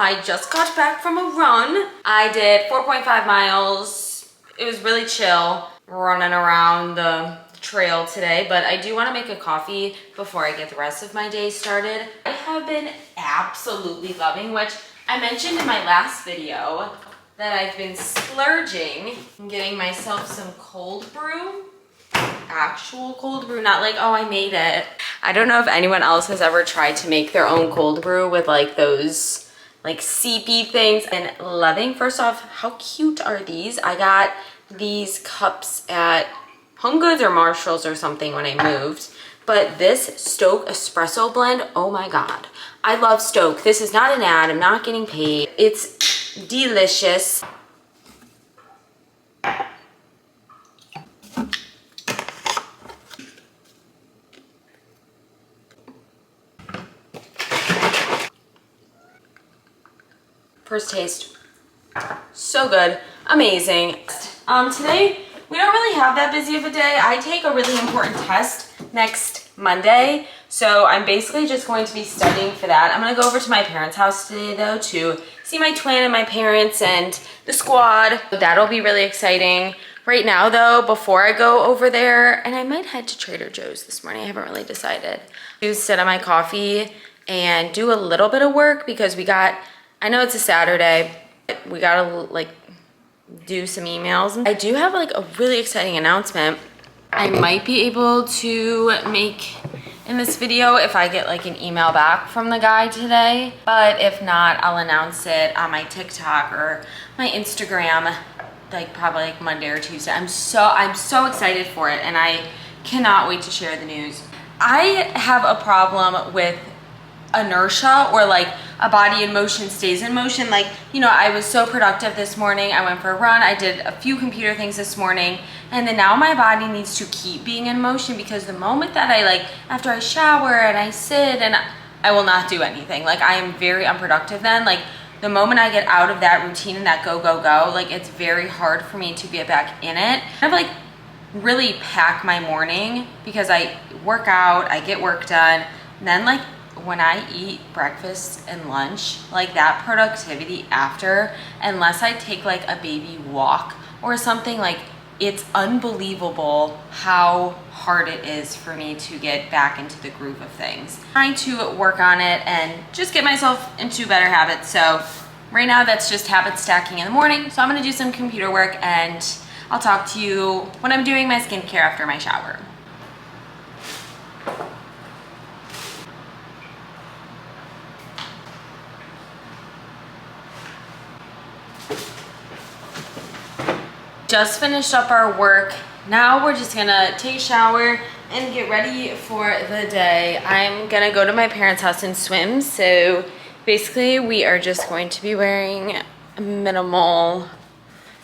I just got back from a run. I did 4.5 miles. It was really chill running around the trail today, but I do want to make a coffee before I get the rest of my day started. I have been absolutely loving, which I mentioned in my last video, that I've been splurging and getting myself some cold brew. Actual cold brew, not like, oh, I made it. I don't know if anyone else has ever tried to make their own cold brew with like those like CP things. And loving, first off, how cute are these? I got these cups at Home Goods or Marshall's or something when I moved. But this Stoke espresso blend, oh my God. I love Stoke. This is not an ad, I'm not getting paid. It's delicious. First taste, so good, amazing. Today, we don't really have that busy of a day. I take a really important test next Monday, so I'm basically just going to be studying for that. I'm gonna go over to my parents' house today though to see my twin and my parents and the squad. That'll be really exciting. Right now though, before I go over there, and I might head to Trader Joe's this morning, I haven't really decided. To sit on my coffee and do a little bit of work because I know it's a Saturday, but we gotta like do some emails. I do have like a really exciting announcement I might be able to make in this video if I get like an email back from the guy today. But if not, I'll announce it on my TikTok or my Instagram, like probably like Monday or Tuesday. I'm so excited for it and I cannot wait to share the news. I have a problem with inertia, or like a body in motion stays in motion. Like, you know, I was so productive this morning. I went for a run. I did a few computer things this morning. And then now my body needs to keep being in motion because the moment that I like, after I shower and I sit and I will not do anything. Like I am very unproductive then. Like the moment I get out of that routine and that go, like it's very hard for me to get back in it. I like really pack my morning because I work out, I get work done. And then like when I eat breakfast and lunch, like that productivity after, unless I take like a baby walk or something, like it's unbelievable how hard it is for me to get back into the groove of things. Trying to work on it and just get myself into better habits. So right now that's just habit stacking in the morning. So I'm gonna do some computer work and I'll talk to you when I'm doing my skincare after my shower. Just finished up our work. Now we're just gonna take a shower and get ready for the day. I'm gonna go to my parents' house and swim. So basically we are just going to be wearing minimal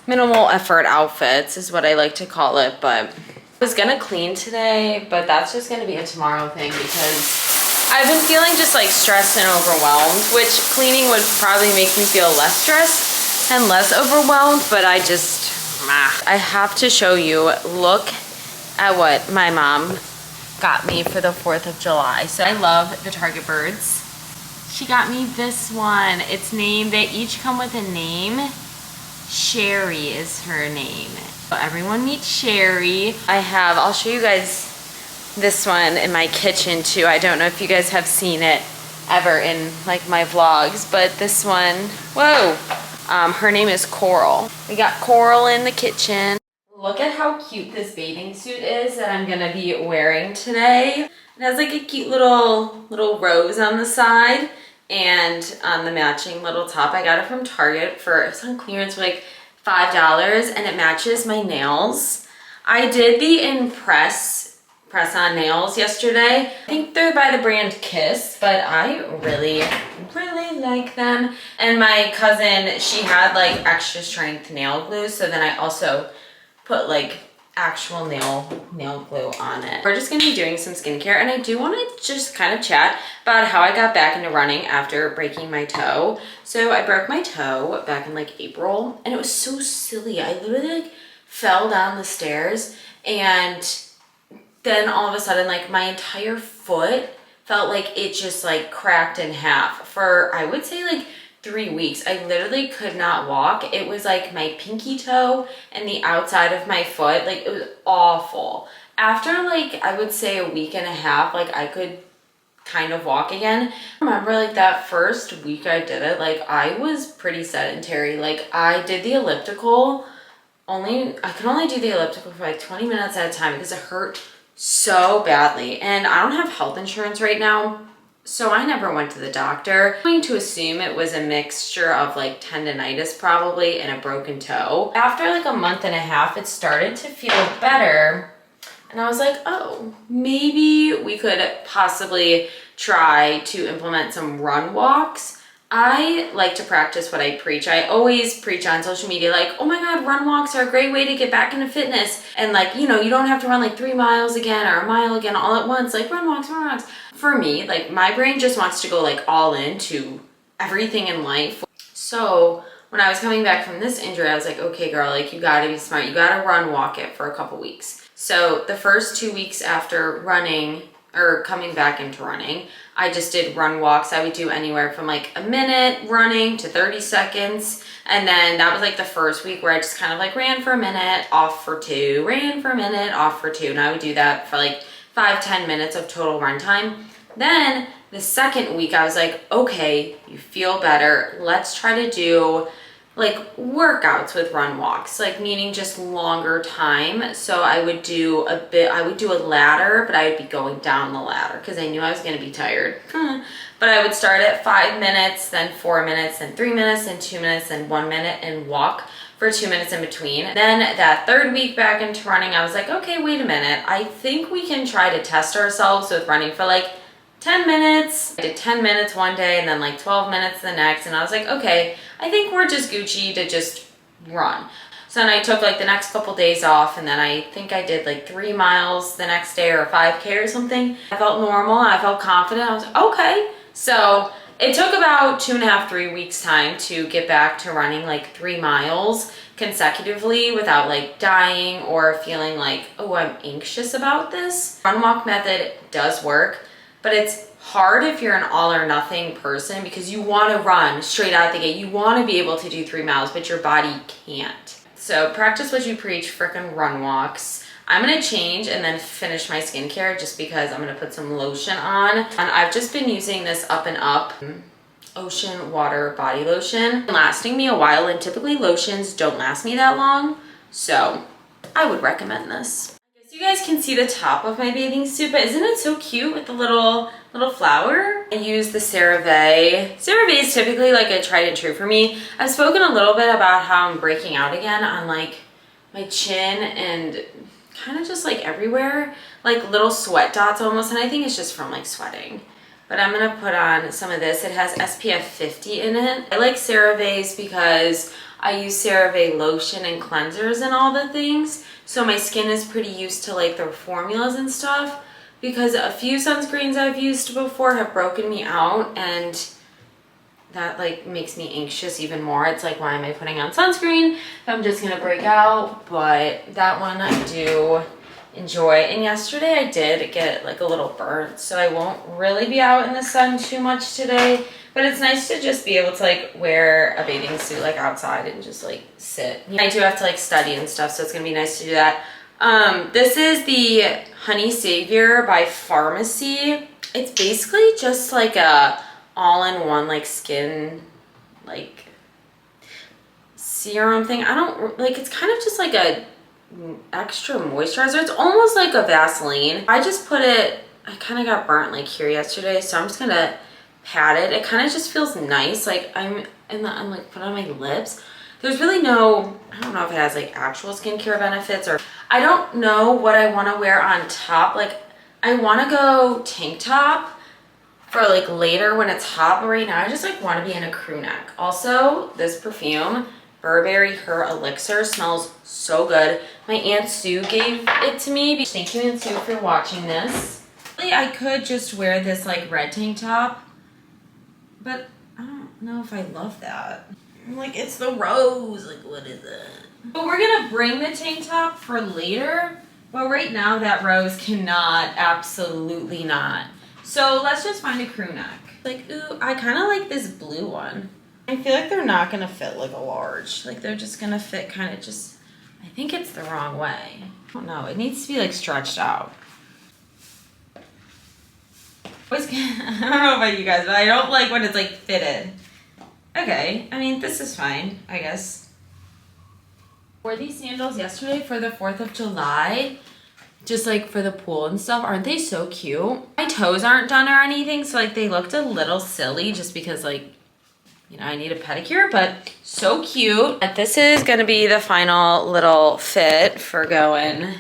effort outfits is what I like to call it. But I was gonna clean today, but that's just gonna be a tomorrow thing because I've been feeling just like stressed and overwhelmed, which cleaning would probably make me feel less stressed and less overwhelmed, but I have to show you, look at what my mom got me for the 4th of July. So I love the Target birds. She got me this one. It's named, they each come with a name. Sherry is her name. So everyone meets Sherry. I'll show you guys this one in my kitchen too. I don't know if you guys have seen it ever in like my vlogs, but this one, whoa. Her name is Coral. We got Coral in the kitchen. Look at how cute this bathing suit is that I'm gonna be wearing today. It has like a cute little rose on the side and on the matching little top. I got it from Target it's on clearance for like $5 and it matches my nails. I did the press-on nails yesterday. I think they're by the brand Kiss, but I really like them. And my cousin, she had like extra strength nail glue, so then I also put like actual nail glue on it. We're just gonna be doing some skincare, and I do want to just kind of chat about how I got back into running after breaking my toe. So I broke my toe back in like April, and it was so silly. I literally like fell down the stairs, and then all of a sudden like my entire foot felt like it just like cracked in half for I would say like 3 weeks. I literally could not walk. It was like my pinky toe and the outside of my foot. Like, it was awful. After like, I would say a week and a half, like I could kind of walk again. I remember like that first week I did it, like I was pretty sedentary. Like I did the elliptical, I could only do the elliptical for like 20 minutes at a time because it hurt so badly. And I don't have health insurance right now, so I never went to the doctor. I'm going to assume it was a mixture of like tendonitis probably and a broken toe. After like a month and a half, it started to feel better. And I was like, oh, maybe we could possibly try to implement some run walks. I like to practice what I preach. I always preach on social media like, oh my God, run walks are a great way to get back into fitness. And like, you know, you don't have to run like 3 miles again or a mile again all at once. Like run walks, run walks. For me, like my brain just wants to go like all into everything in life. So when I was coming back from this injury, I was like, okay, girl, like you gotta be smart. You gotta run walk it for a couple weeks. So the first 2 weeks after running or coming back into running, I just did run walks. I would do anywhere from like a minute running to 30 seconds. And then that was like the first week where I just kind of like ran for a minute, off for 2, ran for a minute, off for 2. And I would do that for like 5-10 minutes of total run time. Then the second week I was like, okay, you feel better. Let's try to do like workouts with run walks, like meaning just longer time. So I would do a ladder, but I would be going down the ladder because I knew I was going to be tired. But I would start at 5 minutes, then 4 minutes, then 3 minutes, then 2 minutes, then 1 minute, and walk for 2 minutes in between. Then that third week back into running, I was like, okay, wait a minute. I think we can try to test ourselves with running for like 10 minutes. I did 10 minutes one day and then like 12 minutes the next. And I was like, okay, I think we're just Gucci to just run. So then I took like the next couple days off, and then I think I did like 3 miles the next day or a 5K or something. I felt normal. I felt confident. I was like, okay. So it took about 2.5, 3 weeks time to get back to running like 3 miles consecutively without like dying or feeling like, oh, I'm anxious about this. Run walk method does work, but it's hard if you're an all or nothing person because you want to run straight out the gate. You want to be able to do 3 miles, but your body can't. So practice what you preach, frickin' run walks. I'm going to change and then finish my skincare just because I'm going to put some lotion on. And I've just been using this Up and Up Ocean Water Body Lotion. It's lasting me a while, and typically lotions don't last me that long. So I would recommend this. You guys can see the top of my bathing suit, but isn't it so cute with the little flower? I use the CeraVe. CeraVe is typically like a tried and true for me. I've spoken a little bit about how I'm breaking out again on like my chin and kind of just like everywhere, like little sweat dots almost, and I think it's just from like sweating. But I'm gonna put on some of this. It has SPF 50 in it. I like CeraVe's because I use CeraVe lotion and cleansers and all the things. So my skin is pretty used to like their formulas and stuff, because a few sunscreens I've used before have broken me out, and that like makes me anxious even more. It's like, why am I putting on sunscreen if I'm just gonna break out? But that one I do enjoy. And yesterday I did get like a little burnt, so I won't really be out in the sun too much today. But it's nice to just be able to like wear a bathing suit like outside and just like sit. I do have to like study and stuff, so it's gonna be nice to do that. This is the Honey Savior by Pharmacy. It's basically just like a all-in-one like skin like serum thing. I don't like, it's kind of just like a extra moisturizer. It's almost like a Vaseline. I just put it, I kind of got burnt like here yesterday, so I'm just gonna pat it. It kind of just feels nice. Like I'm like put it on my lips. There's really no, I don't know if it has like actual skincare benefits, or I don't know what I want to wear on top. Like I want to go tank top for like later when it's hot, but right now I just like want to be in a crew neck. Also, this perfume, Burberry Her Elixir, smells so good. My Aunt Sue gave it to me. Thank you, Aunt Sue, for watching this. Really, I could just wear this like red tank top, but I don't know if I love that. Like, it's the rose. Like, what is it? But we're gonna bring the tank top for later, but right now that rose cannot, absolutely not. So let's just find a crew neck. Like, ooh, I kind of like this blue one. I feel like they're not gonna fit like a large. Like they're just gonna fit kind of just, I think it's the wrong way. I don't know, it needs to be like stretched out. I don't know about you guys, but I don't like when it's like fitted. Okay, I mean, this is fine, I guess. Wore these sandals yesterday for the 4th of July, just like for the pool and stuff. Aren't they so cute? My toes aren't done or anything, so like they looked a little silly just because like, you know, I need a pedicure, but so cute. This is gonna be the final little fit for going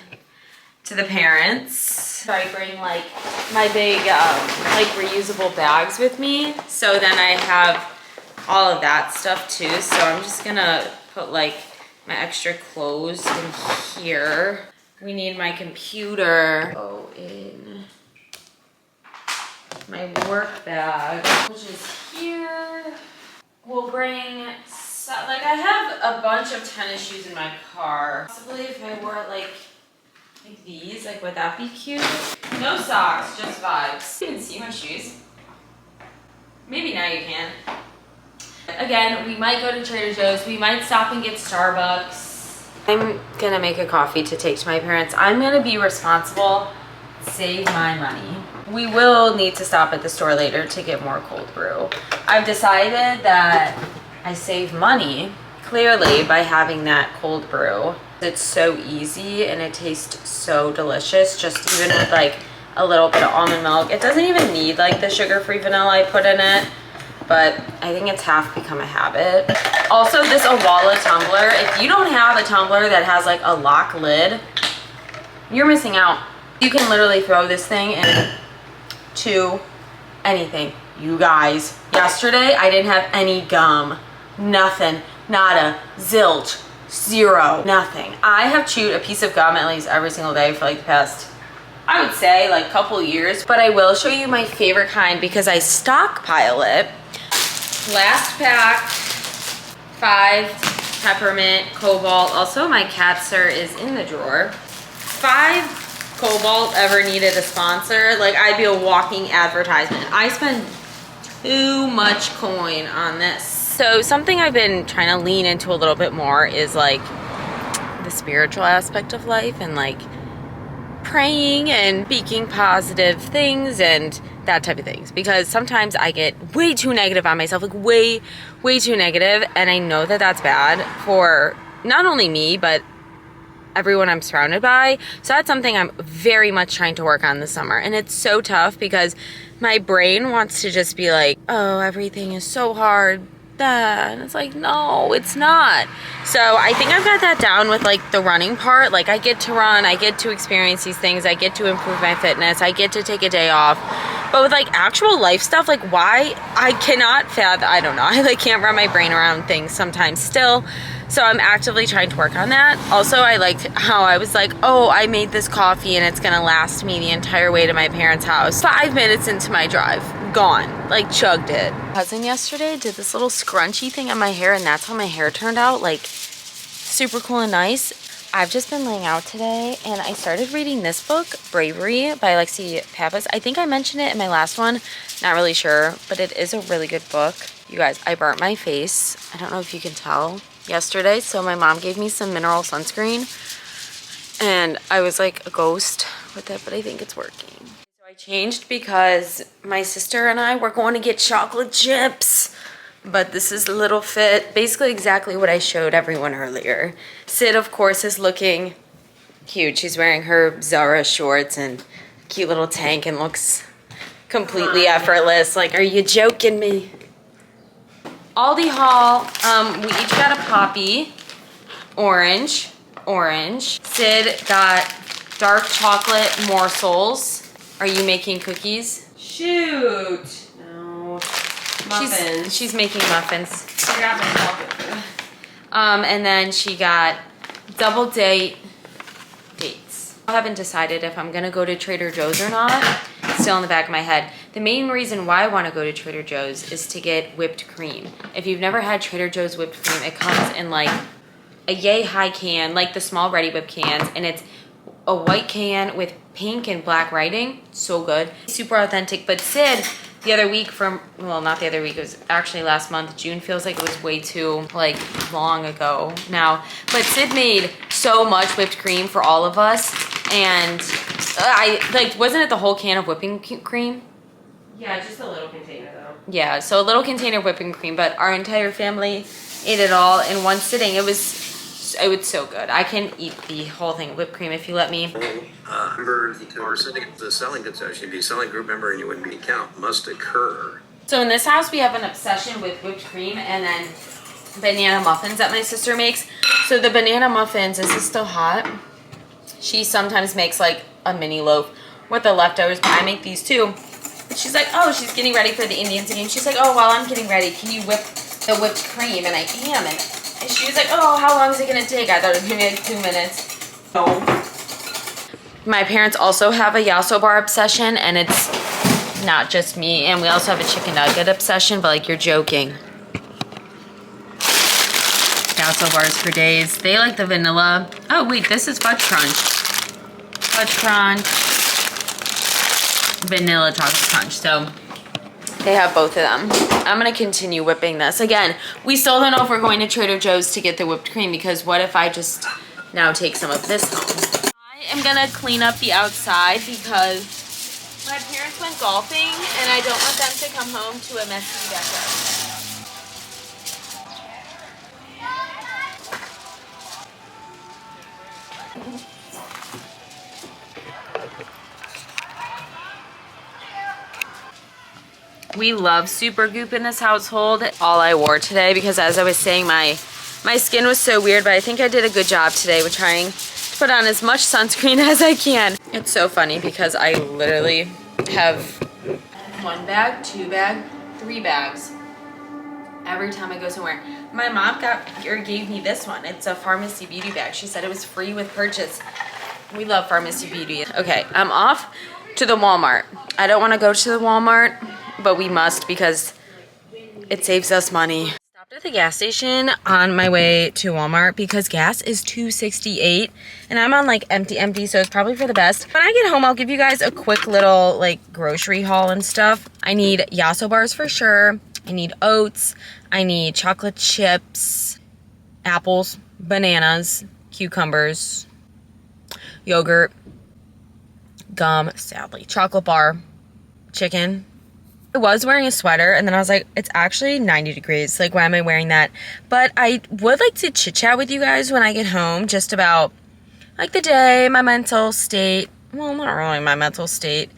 to the parents. So I bring like my big like reusable bags with me. So then I have all of that stuff too. So I'm just gonna put like my extra clothes in here. We need my computer. Go in my work bag, which is here. We'll bring, like I have a bunch of tennis shoes in my car. Possibly if I wore like these, like would that be cute? No socks, just vibes. You can see my shoes. Maybe now you can. Again, we might go to Trader Joe's. We might stop and get Starbucks. I'm gonna make a coffee to take to my parents. I'm gonna be responsible, save my money. We will need to stop at the store later to get more cold brew. I've decided that I save money, clearly, by having that cold brew. It's so easy and it tastes so delicious, just even with like a little bit of almond milk. It doesn't even need like the sugar-free vanilla I put in it, but I think it's half become a habit. Also, this Awala tumbler, if you don't have a tumbler that has like a lock lid, you're missing out. You can literally throw this thing into anything. You guys, yesterday I didn't have any gum. Nothing. Nada. Zilch. Zero. Nothing. I have chewed a piece of gum at least every single day for like the past, I would say, like couple years. But I will show you my favorite kind because I stockpile it. Last pack, 5 peppermint, cobalt. Also, my cat sir is in the drawer. 5 cobalt ever needed a sponsor. Like, I'd be a walking advertisement. I spend too much coin on this. So something I've been trying to lean into a little bit more is like the spiritual aspect of life and like praying and speaking positive things and that type of things, because sometimes I get way too negative on myself, like way too negative, and I know that that's bad for not only me but everyone I'm surrounded by. So that's something I'm very much trying to work on this summer, and it's so tough because my brain wants to just be like, oh, everything is so hard, and it's like, no, it's not. So I think I've got that down with like the running part. Like I get to run, I get to experience these things, I get to improve my fitness, I get to take a day off. But with like actual life stuff, like why I cannot fathom, I don't know, I like can't wrap my brain around things sometimes still. So I'm actively trying to work on that. Also, I liked how I was like, oh, I made this coffee and it's gonna last me the entire way to my parents' house. 5 minutes into my drive, gone, like chugged it. Cousin yesterday did this little scrunchy thing on my hair, and that's how my hair turned out, like super cool and nice. I've just been laying out today and I started reading this book, Bravery by Alexi Pappas. I think I mentioned it in my last one, not really sure, but it is a really good book. You guys, I burnt my face. I don't know if you can tell yesterday. So my mom gave me some mineral sunscreen and I was like a ghost with it, but I think it's working. So I changed because my sister and I were going to get chocolate chips. But this is a little fit, basically exactly what I showed everyone earlier. Sid, of course, is looking cute. She's wearing her Zara shorts and cute little tank and looks completely effortless. Like, are you joking me? Aldi haul, we each got a poppy, orange. Sid got dark chocolate morsels. Are you making cookies? Shoot. No. Muffins. She's making muffins. I got my chocolate food. And then she got double date dates. I haven't decided if I'm gonna go to Trader Joe's or not. It's still in the back of my head. The main reason why I want to go to Trader Joe's is to get whipped cream. If you've never had Trader Joe's whipped cream, it comes in like a yay high can, like the small Ready Whip cans, and it's a white can with pink and black writing. So good. Super authentic. But Sid the other week well, not the other week, it was actually last month. June feels like it was way too, like, long ago now. But Sid made so much whipped cream for all of us. And wasn't it the whole can of whipping cream? Yeah, just a little container though. Yeah, so a little container of whipping cream, but our entire family ate it all in one sitting. It was so good. I can eat the whole thing of whipped cream if you let me. Member or sitting at the selling concession, you'd be a selling group member and you wouldn't be count must occur. So in this house, we have an obsession with whipped cream and then banana muffins that my sister makes. So the banana muffins, is this still hot? She sometimes makes like a mini loaf with the leftovers, but I make these too. And she's like, oh, she's getting ready for the Indians game. She's like, oh, while I'm getting ready, can you whip the whipped cream? And I am. And she was like, oh, how long is it gonna take? I thought it was gonna be like 2 minutes. No. My parents also have a Yasso bar obsession, and it's not just me. And we also have a chicken nugget obsession, but like, you're joking. Yasso bars for days. They like the vanilla. Oh wait, this is fudge crunch. Fudge crunch. Vanilla chocolate crunch. So they have both of them. I'm gonna continue whipping this. Again, we still don't know if we're going to Trader Joe's to get the whipped cream, because what if I just now take some of this home? I am gonna clean up the outside because my parents went golfing and I don't want them to come home to a messy backyard. We love Super Goop in this household. All I wore today, because as I was saying, my skin was so weird, but I think I did a good job today with trying to put on as much sunscreen as I can. It's so funny because I literally have 1 bag, 2 bag, 3 bags every time I go somewhere. My mom gave me this one. It's a Pharmacy Beauty bag. She said it was free with purchase. We love Pharmacy Beauty. Okay, I'm off to the Walmart. I don't want to go to the Walmart, but we must because it saves us money. Stopped at the gas station on my way to Walmart because gas is $2.68 and I'm on like empty, so it's probably for the best. When I get home, I'll give you guys a quick little like grocery haul and stuff. I need Yasso bars for sure. I need oats. I need chocolate chips, apples, bananas, cucumbers, yogurt, gum, sadly, chocolate bar, chicken. I was wearing a sweater and then I was like, it's actually 90 degrees. Like, why am I wearing that? But I would like to chit chat with you guys when I get home just about like the day, my mental state. Well, not really my mental state.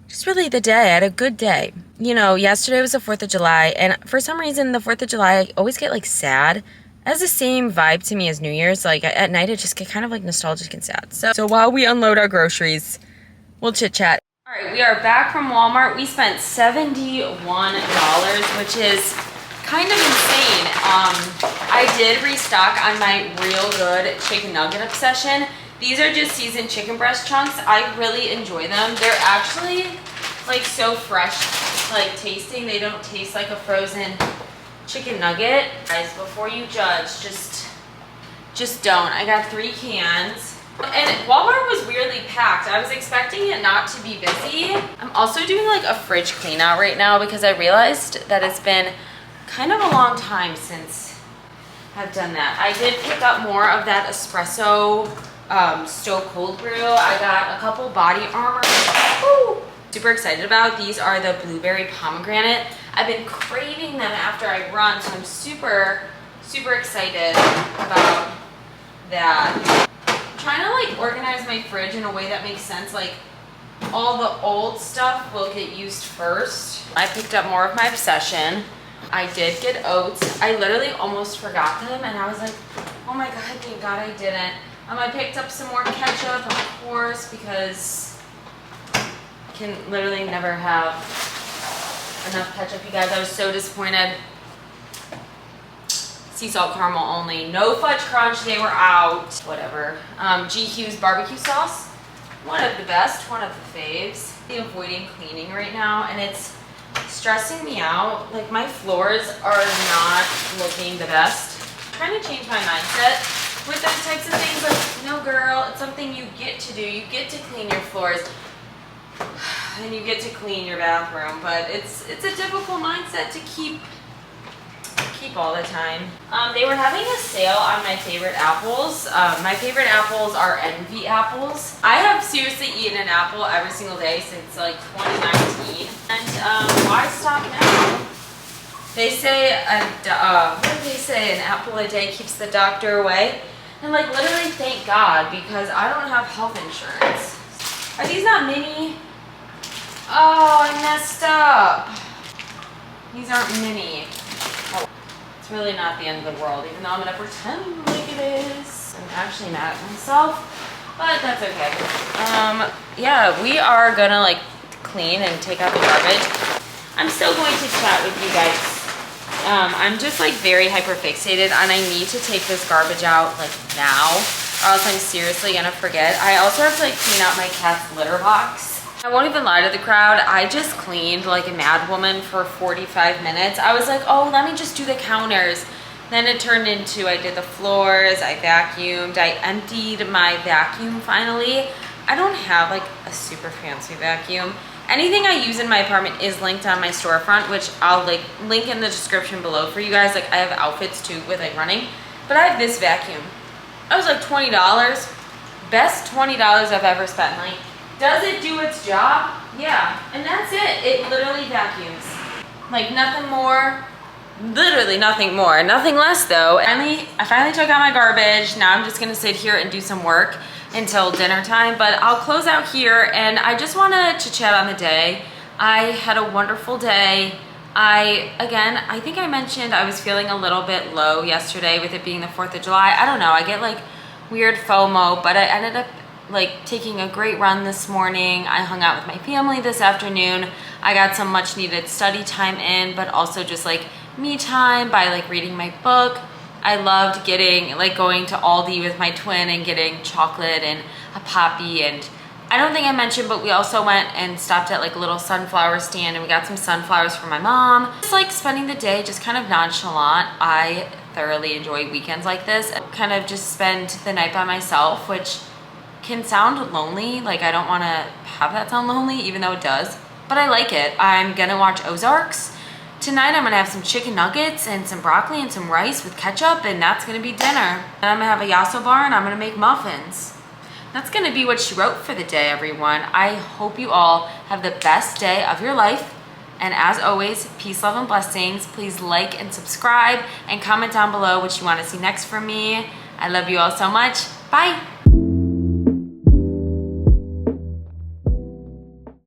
Just really the day. I had a good day. You know, yesterday was the 4th of July and for some reason the 4th of July, I always get like sad. It has the same vibe to me as New Year's. Like at night, I just get kind of like nostalgic and sad. So while we unload our groceries, we'll chit chat. All right, we are back from Walmart. We spent $71, which is kind of insane. I did restock on my Real Good chicken nugget obsession. These are just seasoned chicken breast chunks. I really enjoy them. They're actually like so fresh, like tasting. They don't taste like a frozen chicken nugget. Guys, before you judge, just don't. I got 3 cans. And Walmart was weirdly packed. I was expecting it not to be busy. I'm also doing like a fridge clean out right now because I realized that it's been kind of a long time since I've done that. I did pick up more of that espresso stove cold brew. I got a couple body armor. Woo! Super excited about. These are the blueberry pomegranate. I've been craving them after I run, so I'm super excited about that. Trying to like organize my fridge in a way that makes sense. Like all the old stuff will get used first. I picked up more of my obsession. I did get oats. I literally almost forgot them and I was like, oh my god, thank god I didn't. I picked up some more ketchup, of course, because I can literally never have enough ketchup, you guys. I was so disappointed. Sea salt caramel only. No fudge crunch, they were out. Whatever. GQ's barbecue sauce. One of the best, one of the faves. I'm avoiding cleaning right now and it's stressing me out. Like my floors are not looking the best. I'm trying to change my mindset with those types of things. Like, no girl, it's something you get to do. You get to clean your floors. and you get to clean your bathroom, but it's a difficult mindset to keep all the time. They were having a sale on my favorite apples. My favorite apples are Envy apples. I have seriously eaten an apple every single day since like 2019, and why stop now? They say what do they say? An apple a day keeps the doctor away. And like literally, thank God, because I don't have health insurance. Are these not mini? Oh, I messed up. These aren't mini. Oh, it's really not the end of the world, even though I'm gonna pretend like it is. I'm actually mad at myself, but that's okay. Yeah, we are gonna like clean and take out the garbage. I'm still going to chat with you guys. I'm just like very hyper fixated and I need to take this garbage out like now, or else I'm seriously gonna forget. I also have to like clean out my cat's litter box. I won't even lie to the crowd, I just cleaned like a mad woman for 45 minutes. I was like, oh, let me just do the counters. Then it turned into I did the floors, I vacuumed, I emptied my vacuum finally. I don't have like a super fancy vacuum. Anything I use in my apartment is linked on my storefront, which I'll like link in the description below for you guys. Like I have outfits too with like running, but I have this vacuum. I was like $20, best $20 I've ever spent. Like, does it do its job? Yeah, and that's it. It literally vacuums. Like nothing more, literally nothing more, nothing less though. I finally took out my garbage. Now I'm just gonna sit here and do some work until dinner time, but I'll close out here and I just wanted to chat on the day. I had a wonderful day. I think I mentioned I was feeling a little bit low yesterday with it being the 4th of July. I don't know, I get like weird FOMO, but I ended up like taking a great run this morning. I hung out with my family this afternoon. I got some much needed study time in, but also just like me time by like reading my book. I loved going to Aldi with my twin and getting chocolate and a poppy, and I don't think I mentioned, but we also went and stopped at like a little sunflower stand and we got some sunflowers for my mom. Just like spending the day just kind of nonchalant. I thoroughly enjoy weekends like this. Kind of just spend the night by myself, which can sound lonely. Like I don't want to have that sound lonely, even though it does, but I like it. I'm gonna watch Ozarks. Tonight I'm gonna have some chicken nuggets and some broccoli and some rice with ketchup, and that's gonna be dinner. And I'm gonna have a yasso bar and I'm gonna make muffins. That's gonna be what she wrote for the day, everyone. I hope you all have the best day of your life. And as always, peace, love, and blessings. Please like and subscribe and comment down below what you wanna see next from me. I love you all so much. Bye.